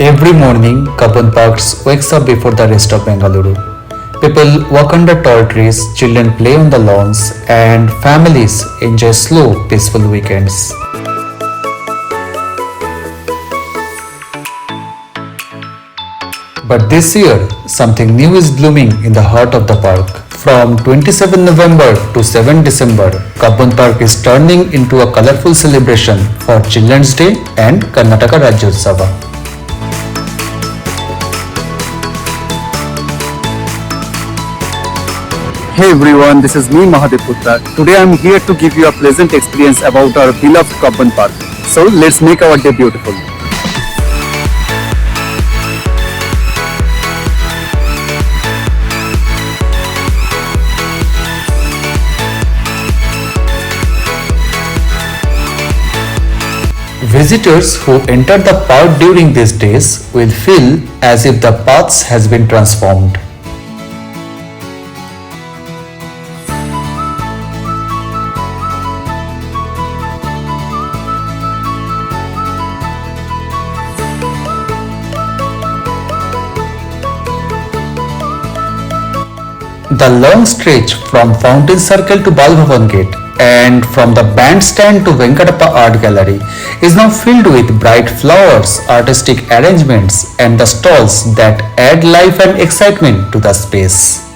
Every morning, Cubbon Park wakes up before the rest of Bengaluru. People walk under tall trees, children play on the lawns, and families enjoy slow, peaceful weekends. But this year, something new is blooming in the heart of the park. From 27 November to 7 December, Cubbon Park is turning into a colorful celebration for Children's Day and Karnataka Rajyotsava. Hey everyone, this is me Mahadev Putra. Today I am here to give you a pleasant experience about our beloved Cubbon Park. So let's make our day beautiful. Visitors who enter the park during these days will feel as if the paths has been transformed. The long stretch from Fountain Circle to Balbhavan Gate and from the bandstand to Venkatappa Art Gallery is now filled with bright flowers, artistic arrangements and the stalls that add life and excitement to the space.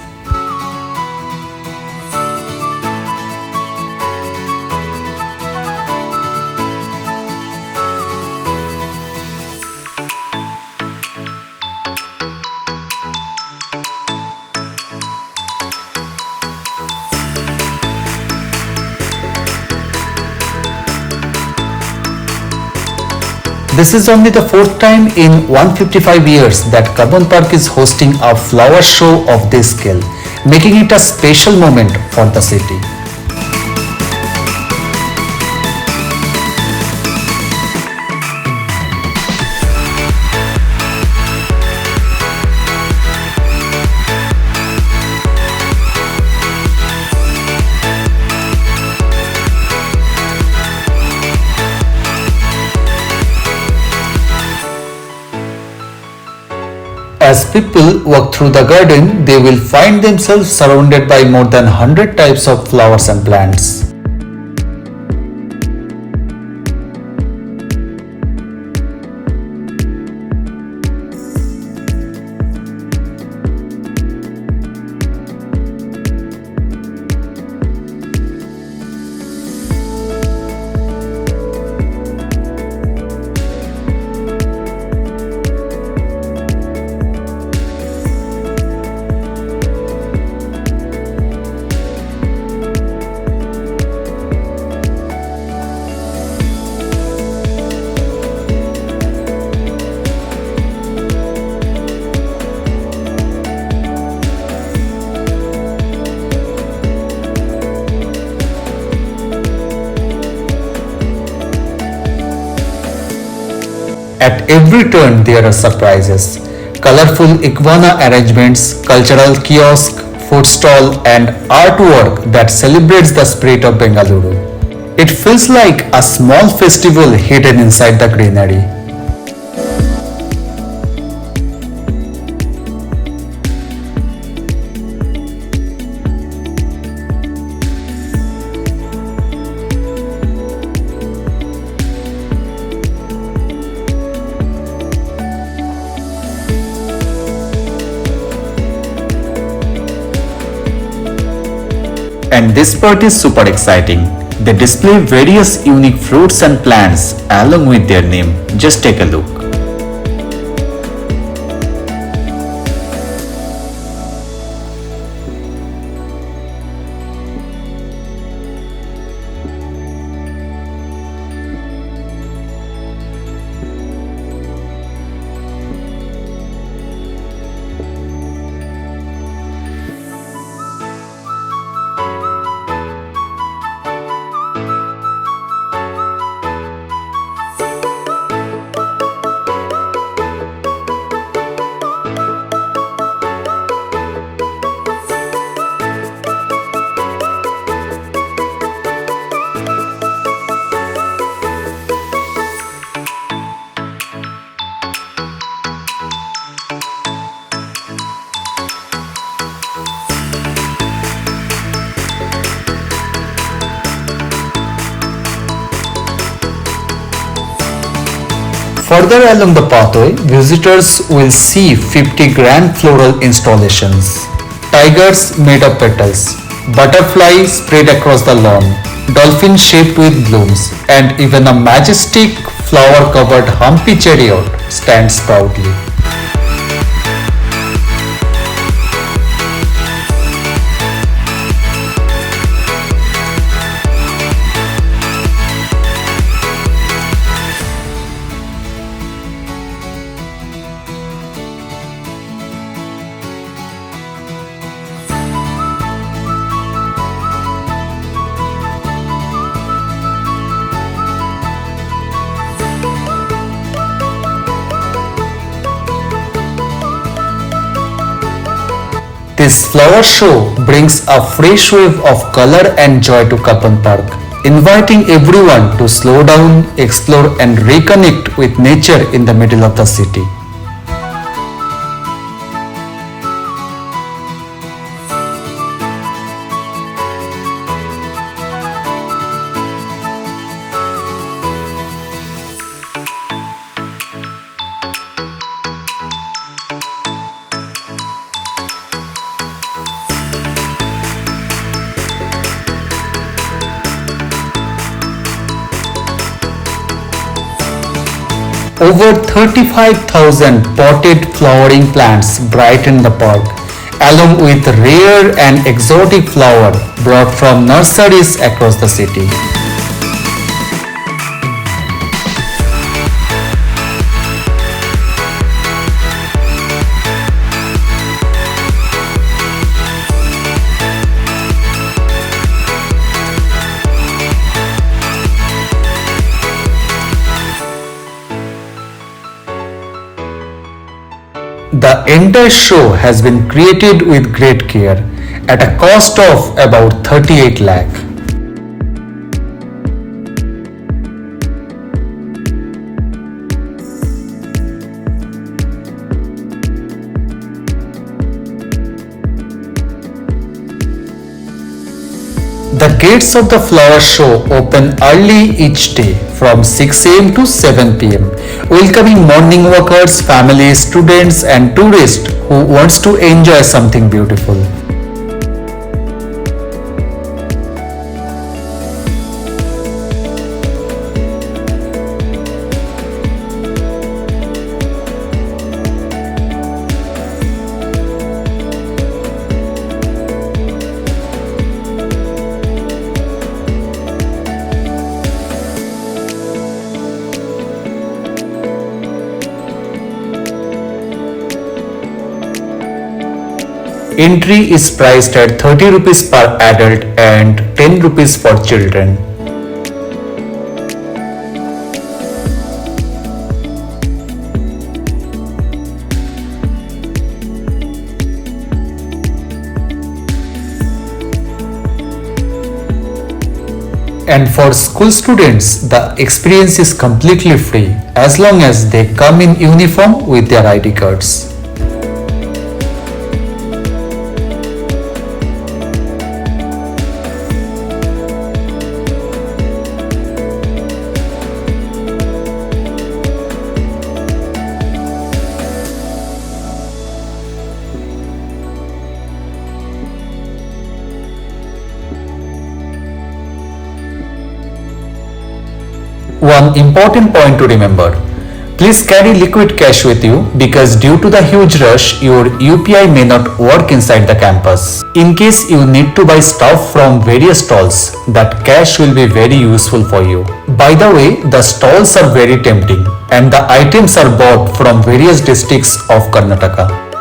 This is only the fourth time in 155 years that Cubbon Park is hosting a flower show of this scale, making it a special moment for the city. As people walk through the garden, they will find themselves surrounded by more than 100 types of flowers and plants. At every turn there are surprises. Colorful iguana arrangements, cultural kiosk, food stall and artwork that celebrates the spirit of Bengaluru. It feels like a small festival hidden inside the greenery. And this part is super exciting. They display various unique fruits and plants along with their name. Just take a look. Further along the pathway, visitors will see 50 grand floral installations. Tigers made of petals, butterflies spread across the lawn, dolphins shaped with blooms, and even a majestic flower-covered humpy chariot stands proudly. This flower show brings a fresh wave of color and joy to Cubbon Park, inviting everyone to slow down, explore and reconnect with nature in the middle of the city. Over 35,000 potted flowering plants brighten the park, along with rare and exotic flower brought from nurseries across the city. The entire show has been created with great care at a cost of about 38 lakh. The gates of the flower show open early each day from 6 am to 7 pm, welcoming morning walkers, families, students and tourists who wants to enjoy something beautiful. Entry is priced at 30 rupees per adult and 10 rupees for children. And for school students, the experience is completely free as long as they come in uniform with their ID cards. One important point to remember, please carry liquid cash with you because due to the huge rush, your UPI may not work inside the campus. In case you need to buy stuff from various stalls, that cash will be very useful for you. By the way, the stalls are very tempting and the items are bought from various districts of Karnataka.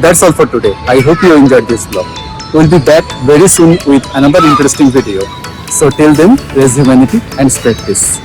That's all for today. I hope you enjoyed this vlog. We'll be back very soon with another interesting video. So till then, raise humanity and spread peace.